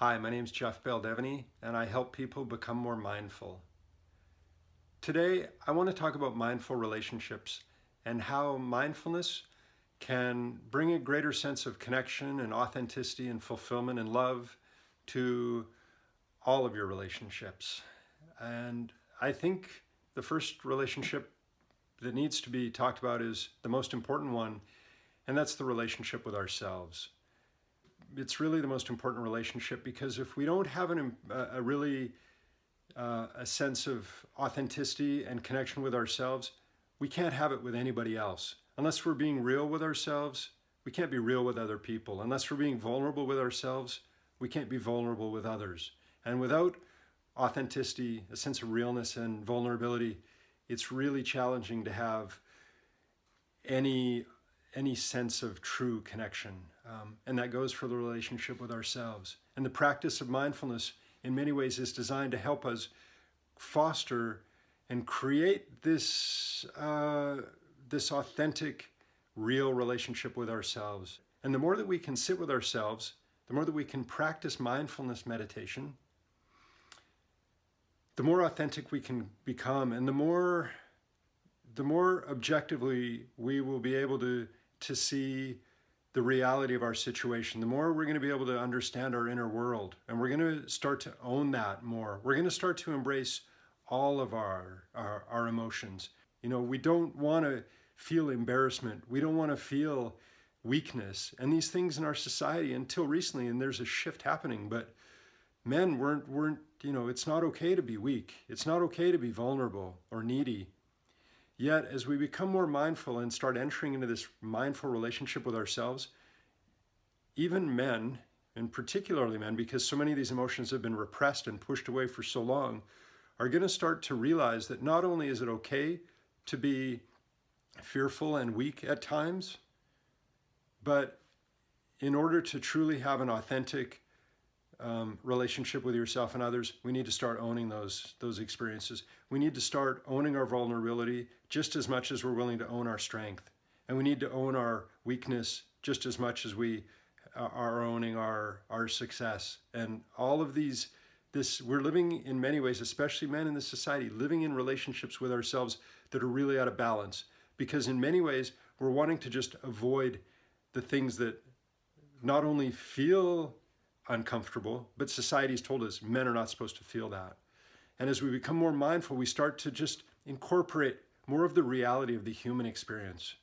Hi, my name is Geoff Bell-Devaney, and I help people become more mindful. Today, I want to talk about mindful relationships and how mindfulness can bring a greater sense of connection and authenticity and fulfillment and love to all of your relationships. And I think the first relationship that needs to be talked about is the most important one, and that's the relationship with ourselves. It's really the most important relationship because if we don't have a sense of authenticity and connection with ourselves, we can't have it with anybody else. Unless we're being real with ourselves, we can't be real with other people. Unless we're being vulnerable with ourselves, we can't be vulnerable with others. And without authenticity, a sense of realness and vulnerability, it's really challenging to have any sense of true connection. And that goes for the relationship with ourselves. And the practice of mindfulness in many ways is designed to help us foster and create this authentic, real relationship with ourselves. And the more that we can sit with ourselves, the more that we can practice mindfulness meditation, the more authentic we can become, and the more objectively we will be able to see the reality of our situation, the more we're going to be able to understand our inner world, and we're going to start to own that more. We're going to start to embrace all of our emotions. You know, we don't want to feel embarrassment. We don't want to feel weakness. And these things in our society until recently, and there's a shift happening, but men weren't, it's not okay to be weak. It's not okay to be vulnerable or needy. Yet, as we become more mindful and start entering into this mindful relationship with ourselves, even men, and particularly men, because so many of these emotions have been repressed and pushed away for so long, are going to start to realize that not only is it okay to be fearful and weak at times, but in order to truly have an authentic relationship with yourself and others, we need to start owning those experiences. We need to start owning our vulnerability just as much as we're willing to own our strength. And we need to own our weakness just as much as we are owning our success. And all of we're living in many ways, especially men in this society, living in relationships with ourselves that are really out of balance. Because in many ways, we're wanting to just avoid the things that not only feel uncomfortable, but society's told us men are not supposed to feel that. And as we become more mindful, we start to just incorporate more of the reality of the human experience.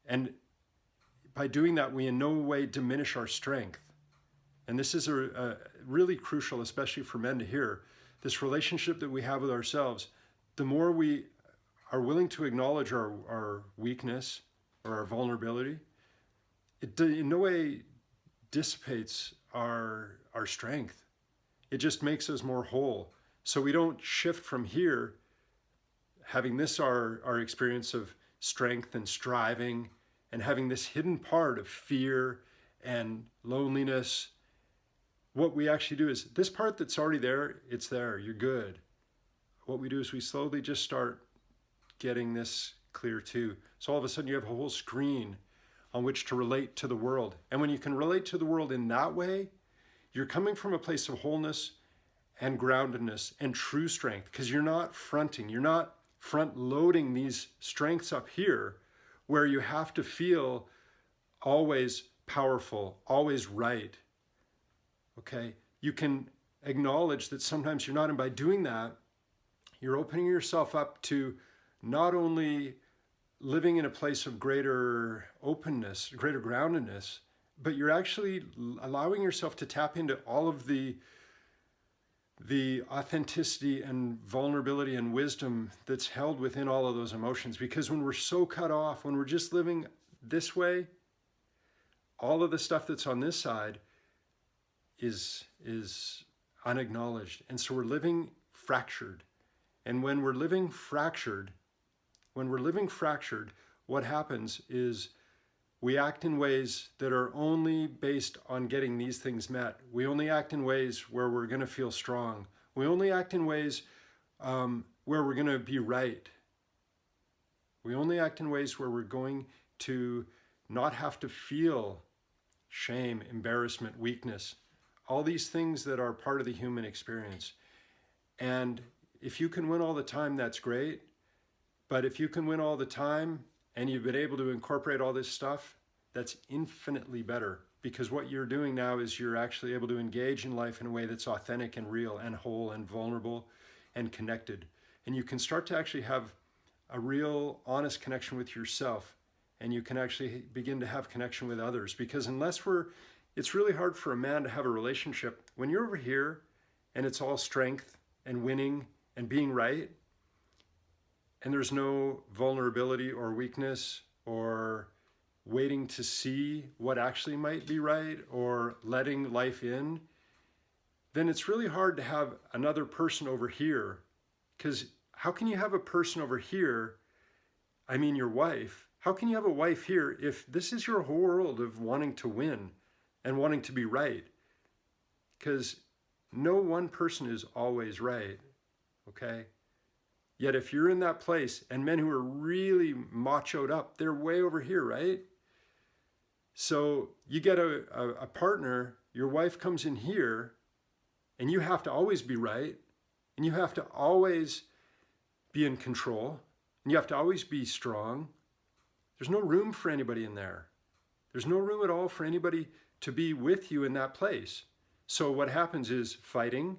And by doing that, we in no way diminish our strength. And this is a really crucial, especially for men to hear, this relationship that we have with ourselves. The more we are willing to acknowledge our weakness or our vulnerability, it in no way dissipates our strength. It just makes us more whole. So we don't shift from here, having this our experience of strength and striving, and having this hidden part of fear and loneliness. What we actually do is, this part that's already there, it's there, you're good. What we do is we slowly just start getting this clear too. So all of a sudden you have a whole screen on which to relate to the world. And when you can relate to the world in that way, you're coming from a place of wholeness and groundedness and true strength, because you're not fronting, you're not front loading these strengths up here where you have to feel always powerful, always right. Okay? You can acknowledge that sometimes you're not, and by doing that, you're opening yourself up to not only living in a place of greater openness, greater groundedness, but you're actually allowing yourself to tap into all of the authenticity and vulnerability and wisdom that's held within all of those emotions. Because when we're so cut off, when we're just living this way, all of the stuff that's on this side is unacknowledged. And so we're living fractured. And when we're living fractured, what happens is we act in ways that are only based on getting these things met. We only act in ways where we're going to feel strong. We only act in ways where we're going to be right. We only act in ways where we're going to not have to feel shame, embarrassment, weakness. all these things that are part of the human experience. And if you can win all the time, that's great. But if you can win all the time and you've been able to incorporate all this stuff, that's infinitely better, because what you're doing now is you're actually able to engage in life in a way that's authentic and real and whole and vulnerable and connected. And you can start to actually have a real honest connection with yourself, and you can actually begin to have connection with others. Because it's really hard for a man to have a relationship when you're over here and it's all strength and winning and being right, and there's no vulnerability or weakness or waiting to see what actually might be right or letting life in. Then it's really hard to have another person over here, because how can you have a person over here, I mean your wife, how can you have a wife here if this is your whole world of wanting to win and wanting to be right? Because no one person is always right, okay? Yet if you're in that place, and men who are really machoed up, they're way over here, right? So you get a partner, your wife comes in here, and you have to always be right, and you have to always be in control, and you have to always be strong. There's no room for anybody in there. There's no room at all for anybody to be with you in that place. So what happens is fighting,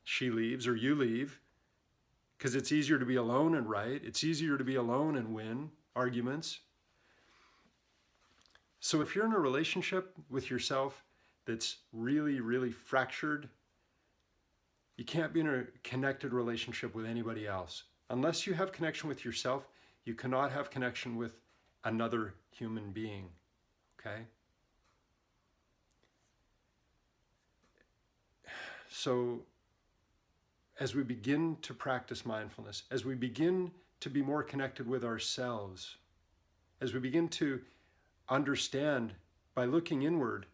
she leaves or you leave, because it's easier to be alone and right. It's easier to be alone and win arguments. So if you're in a relationship with yourself that's really, really fractured, you can't be in a connected relationship with anybody else. Unless you have connection with yourself, you cannot have connection with another human being, okay? So as we begin to practice mindfulness, as we begin to be more connected with ourselves, as we begin to understand by looking inward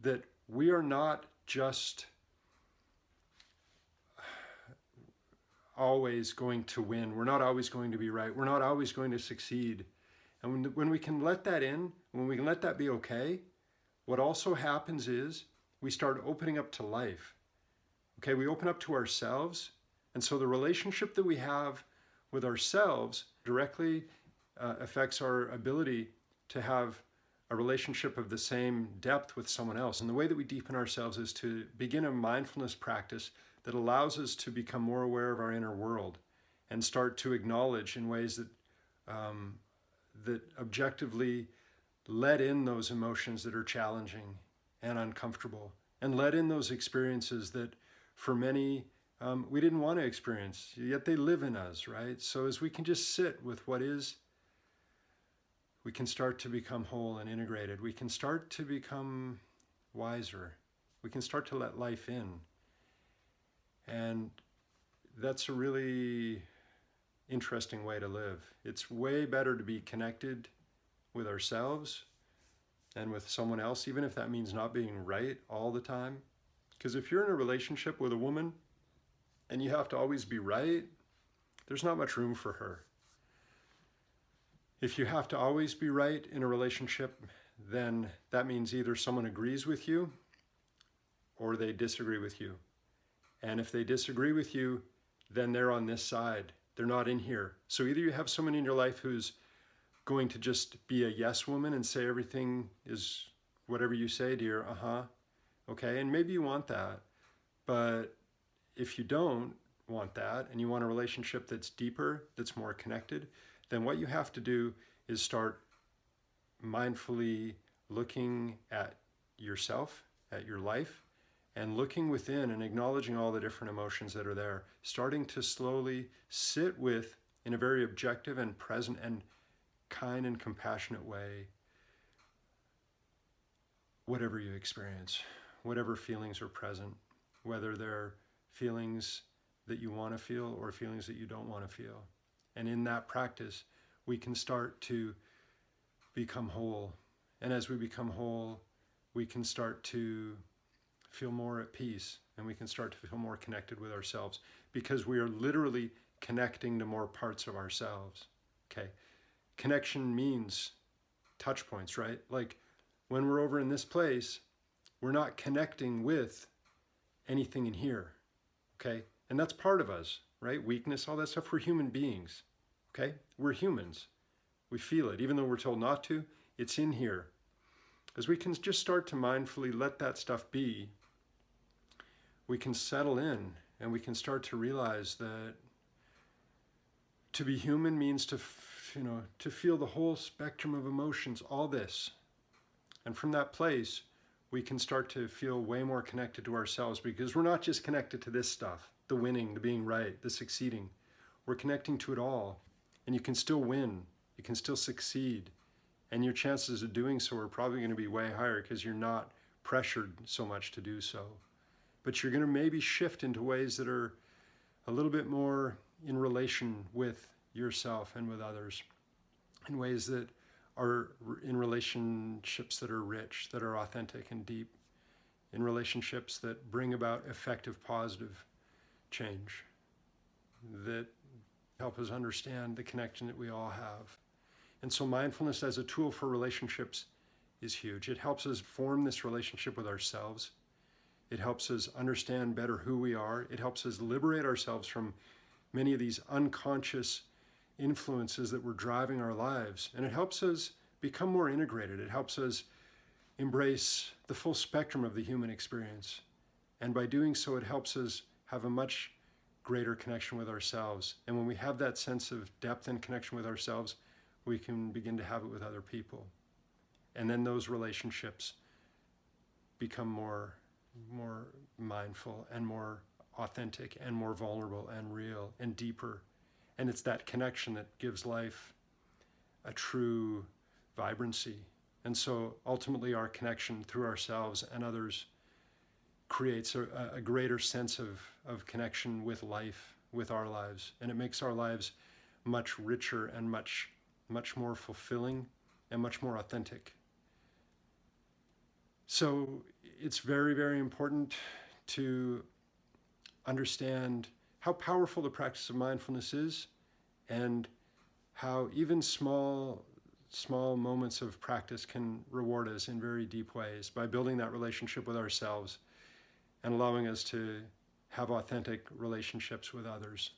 that we are not just always going to win, we're not always going to be right, we're not always going to succeed. And when we can let that in, when we can let that be okay, what also happens is we start opening up to life. Okay, we open up to ourselves, and so the relationship that we have with ourselves directly affects our ability to have a relationship of the same depth with someone else. And the way that we deepen ourselves is to begin a mindfulness practice that allows us to become more aware of our inner world and start to acknowledge in ways that that objectively let in those emotions that are challenging and uncomfortable, and let in those experiences that for many we didn't want to experience, yet they live in us, right? So as we can just sit with what is, we can start to become whole and integrated. We can start to become wiser. We can start to let life in. And that's a really interesting way to live. It's way better to be connected with ourselves and with someone else, even if that means not being right all the time. Because if you're in a relationship with a woman and you have to always be right, there's not much room for her. If you have to always be right in a relationship, then that means either someone agrees with you or they disagree with you. And if they disagree with you, then they're on this side. They're not in here. So either you have someone in your life who's going to just be a yes woman and say everything is whatever you say, dear, okay, and maybe you want that. But if you don't want that and you want a relationship that's deeper, that's more connected, then what you have to do is start mindfully looking at yourself, at your life, and looking within and acknowledging all the different emotions that are there, starting to slowly sit with, in a very objective and present and kind and compassionate way, whatever you experience, whatever feelings are present, whether they're feelings that you want to feel or feelings that you don't want to feel. And in that practice, we can start to become whole. And as we become whole, we can start to feel more at peace, and we can start to feel more connected with ourselves, because we are literally connecting to more parts of ourselves. Okay, connection means touch points, right? Like when we're over in this place, we're not connecting with anything in here, okay? And that's part of us, right? Weakness, all that stuff. We're human beings, okay? We're humans. We feel it. Even though we're told not to, it's in here. As we can just start to mindfully let that stuff be, we can settle in and we can start to realize that to be human means to feel the whole spectrum of emotions, all this. And from that place, we can start to feel way more connected to ourselves, because we're not just connected to this stuff, the winning, the being right, the succeeding. We're connecting to it all. And you can still win. You can still succeed. And your chances of doing so are probably going to be way higher because you're not pressured so much to do so. But you're going to maybe shift into ways that are a little bit more in relation with yourself and with others, in ways that are in relationships that are rich, that are authentic and deep, in relationships that bring about effective, positive change, that help us understand the connection that we all have. And so mindfulness as a tool for relationships is huge. It helps us form this relationship with ourselves. It helps us understand better who we are. It helps us liberate ourselves from many of these unconscious influences that were driving our lives. And it helps us become more integrated. It helps us embrace the full spectrum of the human experience. And by doing so, it helps us have a much greater connection with ourselves. And when we have that sense of depth and connection with ourselves, we can begin to have it with other people. And then those relationships become more mindful and more authentic and more vulnerable and real and deeper. And it's that connection that gives life a true vibrancy. And so ultimately our connection through ourselves and others creates a greater sense of connection with life, with our lives. And it makes our lives much richer and much more fulfilling and much more authentic. So it's very, very important to understand how powerful the practice of mindfulness is, and how even small moments of practice can reward us in very deep ways by building that relationship with ourselves and allowing us to have authentic relationships with others.